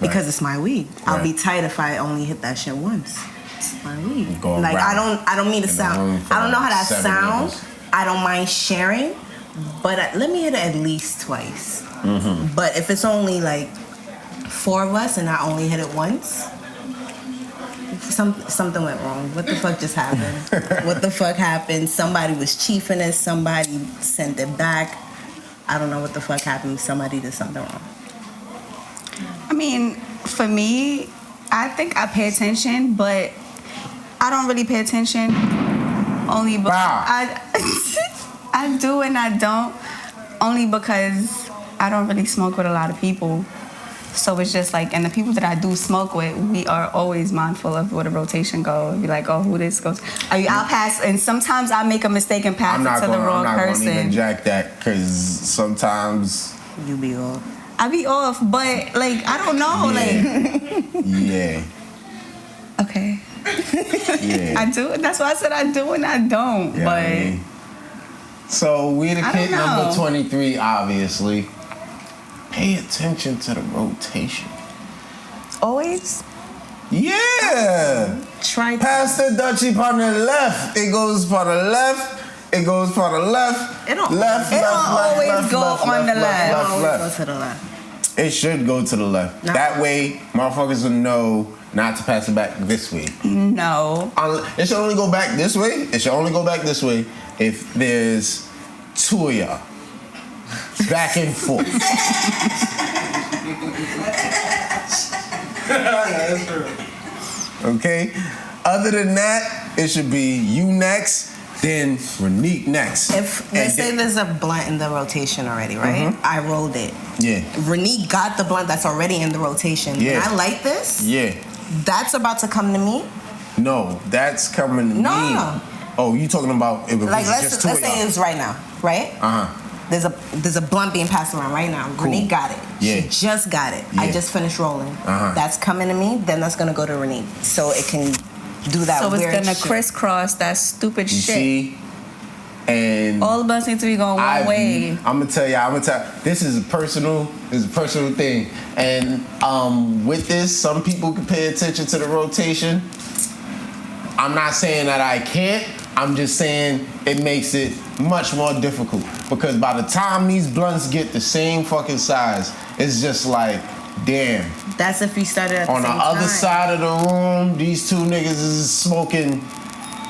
because Right. it's my weed. I'll Right. be tight if I only hit that shit once. It's my weed. Going Like round I don't mean to in the room sound. for I don't know how like that 7 sounds. niggas. I don't mind sharing, but let me hit it at least twice. Mm-hmm. But if it's only like 4 of us and I only hit it once. Something went wrong. What the fuck just happened? What the fuck happened? Somebody was chiefing it. Somebody sent it back. I don't know what the fuck happened. Somebody did something wrong. I mean, for me, I think I pay attention, but I don't really pay attention. Only because I do and I don't. Only because I don't really smoke with a lot of people. So it's just like, and the people that I do smoke with, we are always mindful of where the rotation goes. Be like, oh, who this goes? I'll pass, and sometimes I make a mistake and pass it to the wrong person. I'm not gonna even jack that, because sometimes you be off. I be off, but like I don't know, yeah. Okay. Yeah. I do. That's why I said I do and I don't. Yeah, but I mean, so we the kid number 23, obviously. Pay attention to the rotation. Always? Yeah. Try pass the Dutchie on the left. It goes for the left. It goes for the left. It don't always go on the left. Go to the left. It should go to the left. No. That way, motherfuckers will know not to pass it back this way. No. It should only go back this way. It should only go back this way if there's two of y'all. Back and forth. Okay? Other than that, it should be you next, then Ranique next. Let's say there's a blunt in the rotation already, right? Mm-hmm. I rolled it. Yeah. Ranique got the blunt that's already in the rotation. Yeah. When I light this, that's about to come to me. No, that's coming to me. No. Oh, you talking about if Like it's just let's two say it's right now, right? There's a blunt being passed around right now. Cool. Ranique got it. Yeah. She just got it. Yeah. I just finished rolling. That's coming to me. Then that's gonna go to Ranique, so it can do that. So it's weird gonna shit. crisscross that stupid You shit. see? And all the buttons need to be going one way. I'm gonna tell you. This is a personal thing. And with this, some people can pay attention to the rotation. I'm not saying that I can't. I'm just saying it makes it much more difficult, because by the time these blunts get the same fucking size, it's just like, damn. That's if you started at on the the same other time. side of the room, these two niggas is smoking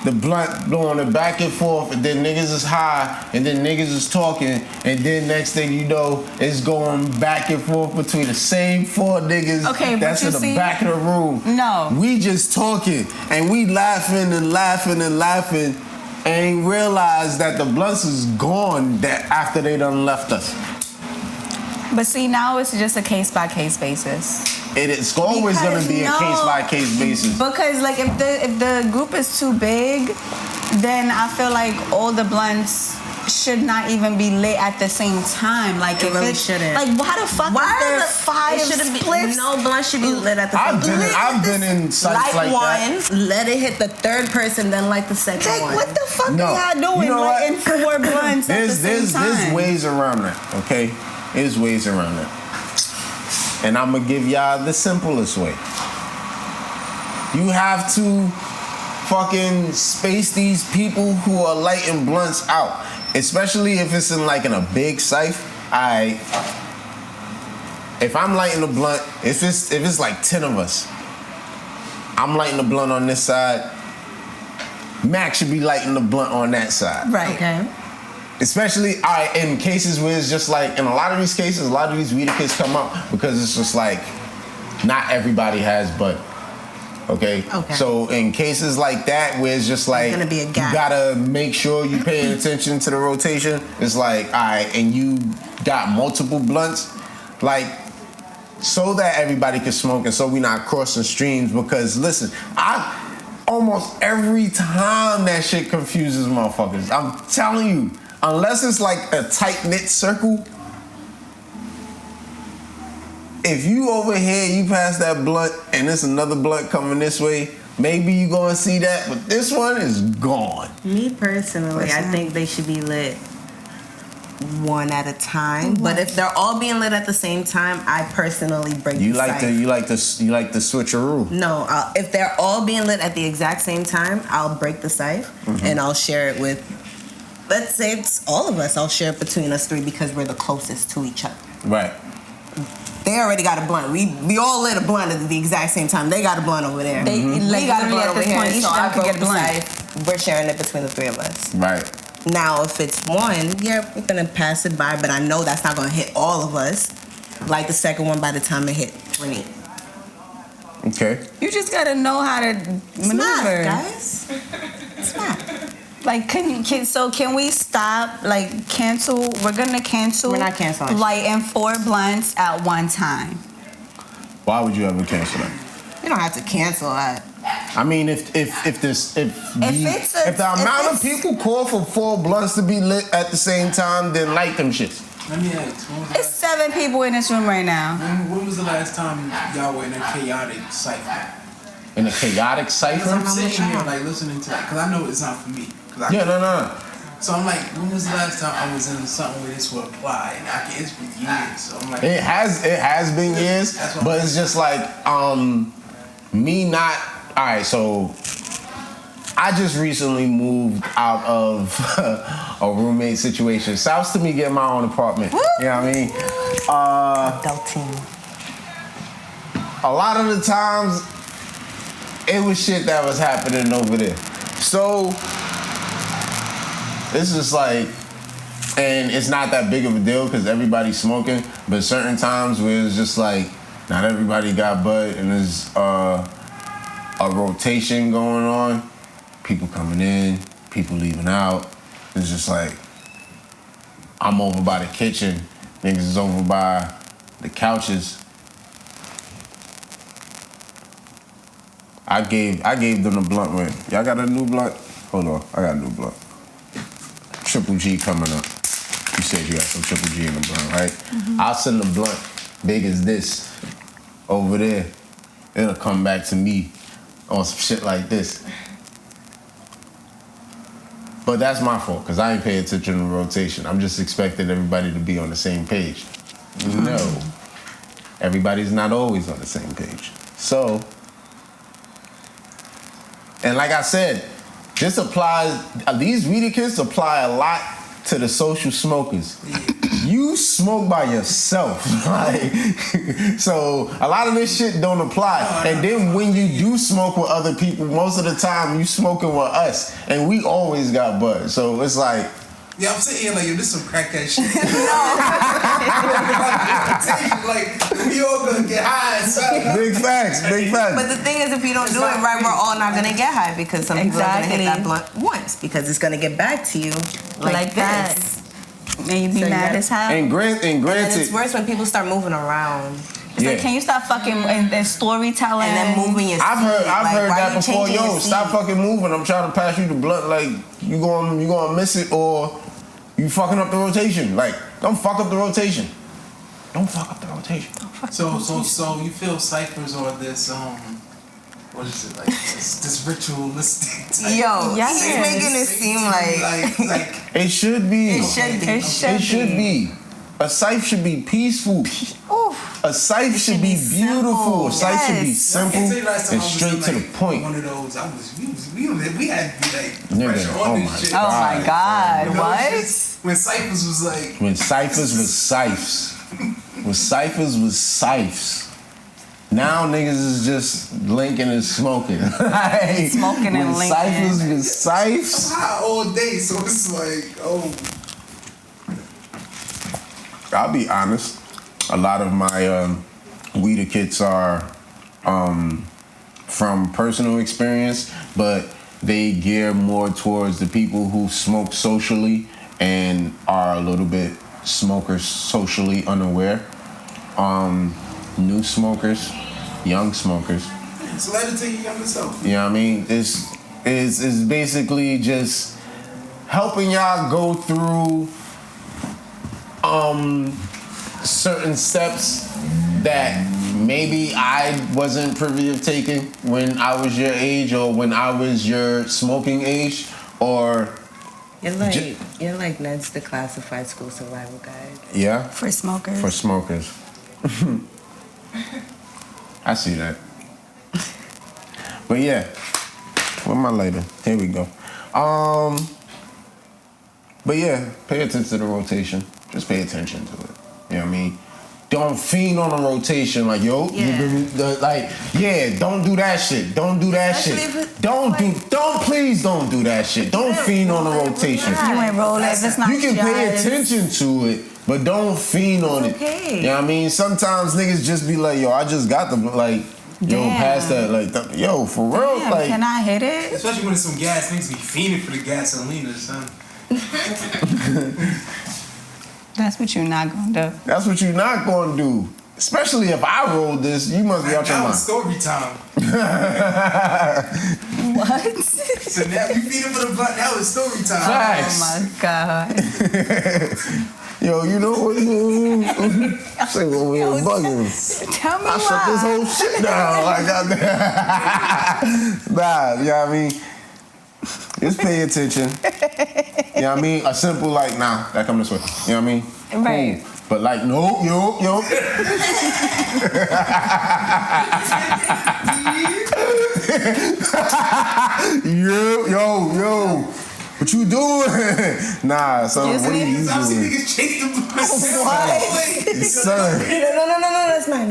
the blunt, blowing it back and forth, and then niggas is high, and then niggas is talking, and then next thing you know, it's going back and forth between the same four niggas that's in the back of the room. No. We just talking, and we laughing and laughing and laughing, and realize that the blunts is gone that after they done left us. But see, now it's just a case-by-case basis. It's always going to be a case-by-case basis. Because like if the group is too big, then I feel like all the blunts should not even be lit at the same time. Like it really shouldn't. Like why the fuck is there five splits? No blunt should be lit at the same time. I've been in sites like one, that. let it hit the third person, then light the second one. What the fuck are y'all doing? You know lighting four blunts at the same time? There's ways around that, okay? There's ways around that. And I'm gonna give y'all the simplest way. You have to fucking space these people who are lighting blunts out, especially if it's in a big safe. If I'm lighting a blunt, if it's like 10 of us, I'm lighting the blunt on this side. Max should be lighting the blunt on that side. Right. Okay. Especially in cases where it's just like, in a lot of these cases, a lot of these weeder kids come up because it's just like, not everybody has bud. Okay? So in cases like that where it's just like, gonna be a gap. You gotta make sure you paying attention to the rotation. It's like, all right, and you got multiple blunts, like, so that everybody can smoke and so we not crossing streams. Because listen, almost every time that shit confuses motherfuckers. I'm telling you. Unless it's like a tight-knit circle, if you over here, you pass that blunt, and there's another blunt coming this way, maybe you gonna see that, but this one is gone. Me personally, I think they should be lit one at a time. But if they're all being lit at the same time, I personally break the safe. You like the switcheroo? No, if they're all being lit at the exact same time, I'll break the safe and I'll share it with. Let's say it's all of us. I'll share it between us three because we're the closest to each other. Right. They already got a blunt. We all lit a blunt at the exact same time. They got a blunt over there. We got a blunt over here. Each So of them I could broke get the blunt. safe. We're sharing it between the three of us. Right. Now, if it's one, yeah, we're gonna pass it by, but I know that's not gonna hit all of us. Like the second one by the time it hit 20. Okay. You just gotta know how to maneuver, Math, guys. It's math. Like, can we stop? Like, cancel? We're gonna cancel. We're not canceling. Lighting 4 blunts at one time. Why would you ever cancel that? You don't have to cancel that. I mean, if the amount of people call for 4 blunts to be lit at the same time, then light them shits. Let me ask. It's 7 people in this room right now. When was the last time y'all were in a chaotic cipher? In a chaotic cipher? I'm sitting here like listening to that because I know it's not for me. Yeah, no. So I'm like, when was the last time I was in something where this would apply? And it's been years. So I'm like, it has been years, but it's just like me not. All right, so I just recently moved out of a roommate situation. Shouts to me getting my own apartment. You know what I mean? Adulting. A lot of the times, it was shit that was happening over there. So it's just like, and it's not that big of a deal because everybody's smoking, but certain times where it's just like, not everybody got bud and there's a rotation going on, people coming in, people leaving out. It's just like, I'm over by the kitchen, niggas is over by the couches. I gave them the blunt with. Y'all got a new blunt? Hold on, I got a new blunt. Triple G coming up. You said you got some Triple G in the blunt, right? Mm-hmm. I'll send the blunt big as this over there. It'll come back to me on some shit like this. But that's my fault, because I ain't paying attention to the rotation. I'm just expecting everybody to be on the same page. No. Everybody's not always on the same page. So, and like I said, this applies, these weed kits apply a lot to the social smokers. You smoke by yourself, like, so a lot of this shit don't apply. And then when you do smoke with other people, most of the time you smoking with us, and we always got bud. So it's like, yeah, I'm sitting here like, yo, this some crackhead shit. Like, we all gonna get high. Big facts. But the thing is, if you don't do it right, we're all not gonna get high because some people are gonna hit that blunt once because it's gonna get back to you like that. this. And you be mad as hell. And granted, And it's worse when people start moving around. It's like, can you stop fucking and storytelling and then moving your I've heard that before. Yo, seat? stop fucking moving. I'm trying to pass you the blunt. Like, you gonna miss it, or you fucking up the rotation. Like, don't fuck up the rotation. Don't fuck up the rotation. So you feel ciphers or this what is it, like this ritualistic type? Yo, he's making it seem like it should be. It should be. A cipher should be peaceful. Oof. A cipher should be beautiful. A cipher should be simple and straight to the point. One of those, we had to be like Nigga, pressure on this shit. Oh my God, You know, what? When ciphers was like. When ciphers was sipes. When ciphers was sipes. Now niggas is just linking and smoking. Like, Smoking and linking. Ciphers was sipes. I'm high all day, so it's like, I'll be honest. A lot of my weeder kits are from personal experience, but they gear more towards the people who smoke socially and are a little bit smokers socially unaware. New smokers, young smokers. so let it take your younger self. You know what I mean? It's basically just helping y'all go through certain steps that maybe I wasn't privy of taking when I was your age or when I was your smoking age, or you're like Ned's the classified school survival guide. Yeah. For smokers. For smokers. I see that. But yeah, where my lighter? Here we go. But yeah, pay attention to the rotation. Just pay attention to it. You know what I mean? don't fiend on a rotation. Like, yo, don't do that shit. Don't do that shit. Please don't do that shit. Don't fiend on a rotation. You ain't rolling if it's not You can pay yours. attention to it, but don't fiend on it. Okay. You know what I mean? Sometimes niggas just be like, yo, I just got them. Like, yo, pass that. Like, yo, for real. Damn, like, can I hit it? Especially when it's some gas, niggas be fiending for the gasoline or something. That's what you're not gonna do. That's what you're not gonna do. Especially if I rolled this, you must be out your That mind. was story time. What? So now you feeding for the blunt. That was story time. Facts. Oh my God. Yo, you know what? Say, well, we ain't bugging. Tell me I shut this why. whole shit down. Like, nah, you know what I mean? Just pay attention. You know what I mean? A simple, like, nah, that come this way. You know what I mean? Right. Cool. But like, no, yo. yo. What you doing? Nah, son, what are you I've seen doing? niggas chase the blunt. Son, No, that's mine.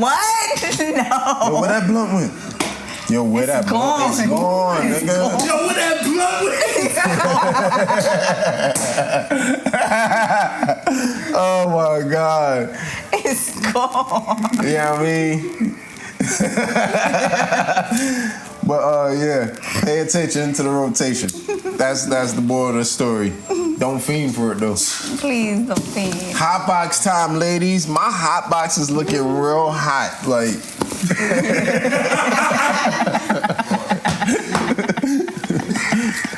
What? No. yo, where that blunt went? Yo, where that blunt? It's gone, nigga. Yo, what that blunt with? Oh my God. It's gone. You know what I mean? But yeah, pay attention to the rotation. That's the moral of the story. Don't fiend for it though. Please don't fiend. Hot box time, ladies. My hot box is looking real hot. Like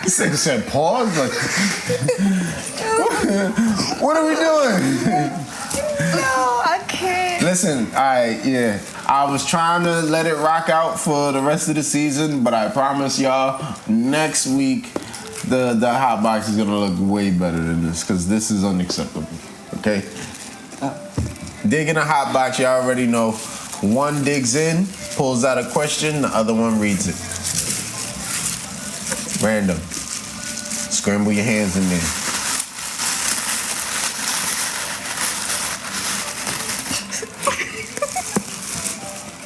this nigga said pause. Like what are we doing? No, I can't. Listen, I was trying to let it rock out for the rest of the season, but I promise y'all, next week, the hot box is gonna look way better than this, because this is unacceptable, okay? Digging a hot box, y'all already know. One digs in, pulls out a question, the other one reads it. Random. Scramble your hands in there.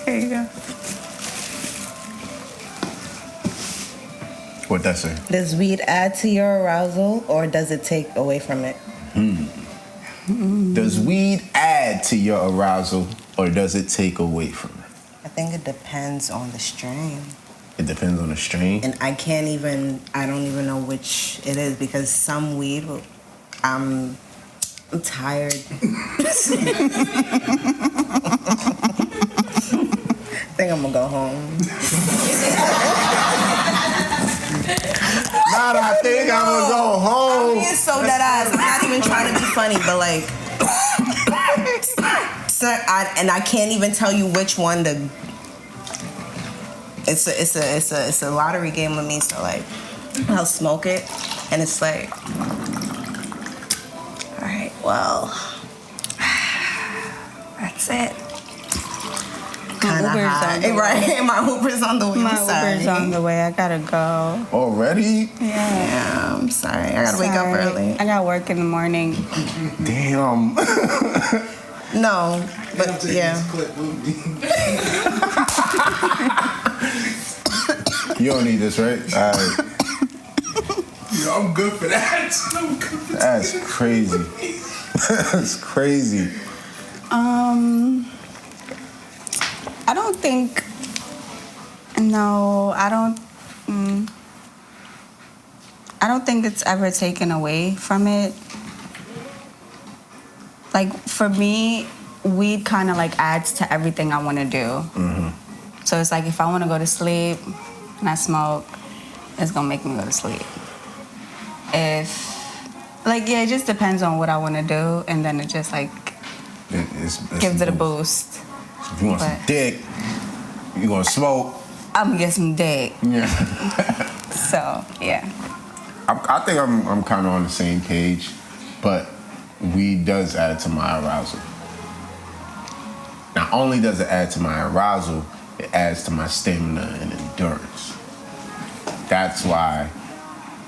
There you go. What'd that say? Does weed add to your arousal or does it take away from it? Does weed add to your arousal or does it take away from it? I think it depends on the strain. It depends on the strain. And I don't even know which it is because some weed, I'm tired. I think I'm gonna go home. Now that I think I'm gonna go home. I'm being so dead ass. I'm not even trying to be funny, but like, I can't even tell you which one to. It's a lottery game with me. So like, I'll smoke it, and it's like, all right, well, that's it. My Uber's on the way. Right, my Uber's on the way. My I'm sorry. Uber's on the way. I gotta go. Already? Yeah. I'm sorry. I gotta wake up early. I got work in the morning. Damn. No, but yeah. You don't need this, right? All right. Yo, I'm good for that. I'm good for that. That's crazy. That's crazy. I don't think. No, I don't. I don't think it's ever taken away from it. Like for me, weed kind of like adds to everything I want to do. Mm-hmm. So it's like if I want to go to sleep and I smoke, it's gonna make me go to sleep. It just depends on what I want to do, and then it just like It's gives it a boost. So if you want some dick, you gonna smoke. I'm gonna get some dick. Yeah. So yeah. I think I'm kind of on the same page, but weed does add to my arousal. Not only does it add to my arousal, it adds to my stamina and endurance. That's why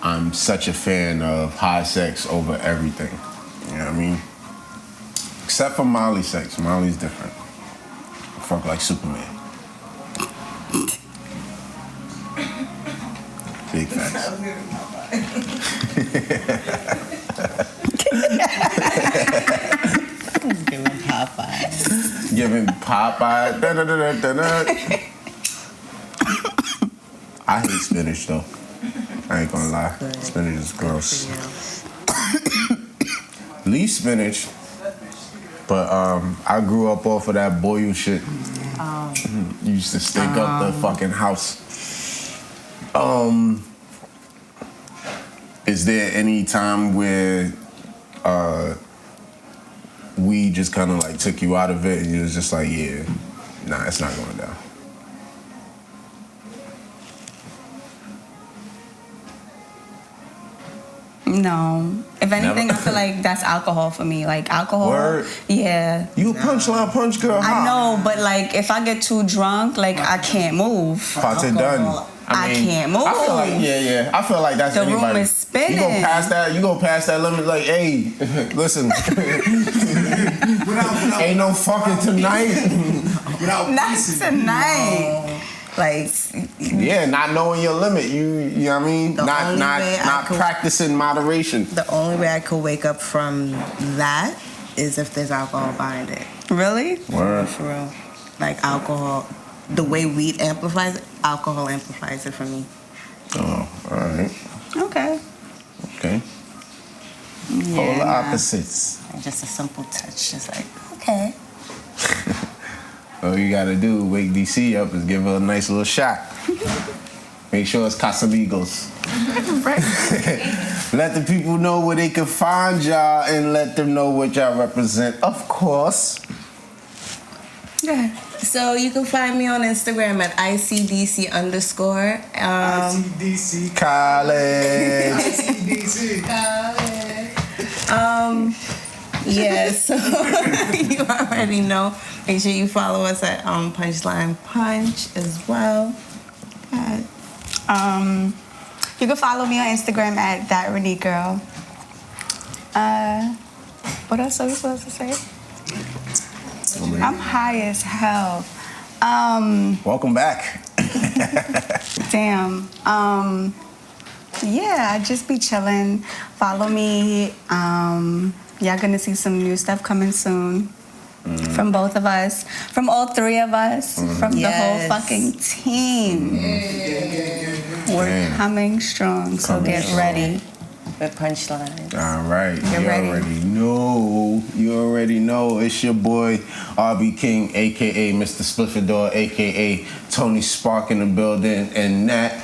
I'm such a fan of high sex over everything. You know what I mean? Except for Molly sex. Molly's different. Fuck like Superman. Big facts. Giving Popeye. Giving Popeye. I hate spinach though. I ain't gonna lie. Spinach is gross. Leaf spinach. But I grew up off of that boiled shit. Used to stink up the fucking house. Is there any time where we just kind of like took you out of it and you was just like, yeah, nah, it's not going down? No. If anything, Never? I feel like that's alcohol for me. Like alcohol. Word? Yeah. You a punchline punch girl, huh? I know, but like if I get too drunk, like I can't move. Party done. I can't move. I feel like, yeah. I feel like that's The room anybody. is spinning. You go past that limit like, hey, listen. Ain't no fucking tonight. Not tonight. Like, yeah, not knowing your limit. You know what I mean? Not practicing moderation. The only way I could wake up from that is if there's alcohol behind it. really? Word. For real. Like alcohol, the way weed amplifies it, alcohol amplifies it for me. Oh, all right. Okay. Okay. Yeah, Polar nah. opposites. Just a simple touch, just like, okay. All you gotta do, wake DC up, is give her a nice little shot. Make sure it's Casamigos. Let the people know where they can find y'all and let them know what y'all represent, of course. Yeah. So you can find me on Instagram at ICDC_. ICDC. College. ICDC. Yeah, so you already know. Make sure you follow us at Punchline Punch as well. You can follow me on Instagram at thatraniquegirl. What else are we supposed to say? I'm high as hell. Welcome back. Damn. Yeah, I just be chilling. Follow me. Y'all gonna see some new stuff coming soon. From both of us. From all three of us. From the whole fucking team. We're coming strong, so get ready. With Punchline. All right. Get ready. You already know. It's your boy, RB King, a.k.a. Mr. Spliffador, a.k.a. Tony Spark in the building. And that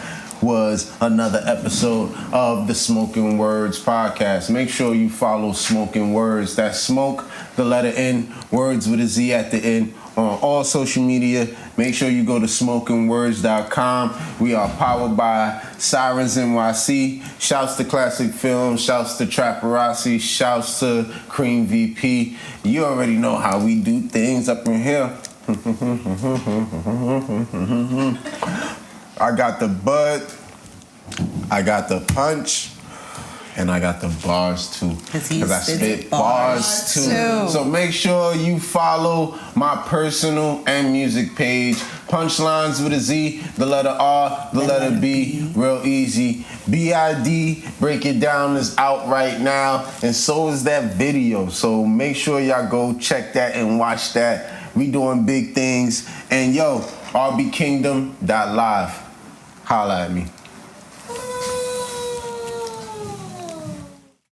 was another episode of the Smoking Words podcast. Make sure you follow Smoking Words. That's smoke, the letter N, words with a Z at the end, on all social media. Make sure you go to smokingwords.com. We are powered by Sirens NYC. Shouts to Classic Film. Shouts to Trapparazzi. Shouts to Cream VP. You already know how we do things up in here. I got the bud, I got the punch, and I got the bars too. Because I spit bars too. So make sure you follow my personal and music page. Punchlines with a Z, the letter R, the letter B, real easy. BID, Break It Down, is out right now, and so is that video. So make sure y'all go check that and watch that. We doing big things. And yo, rbkingdom.live. Holla at me.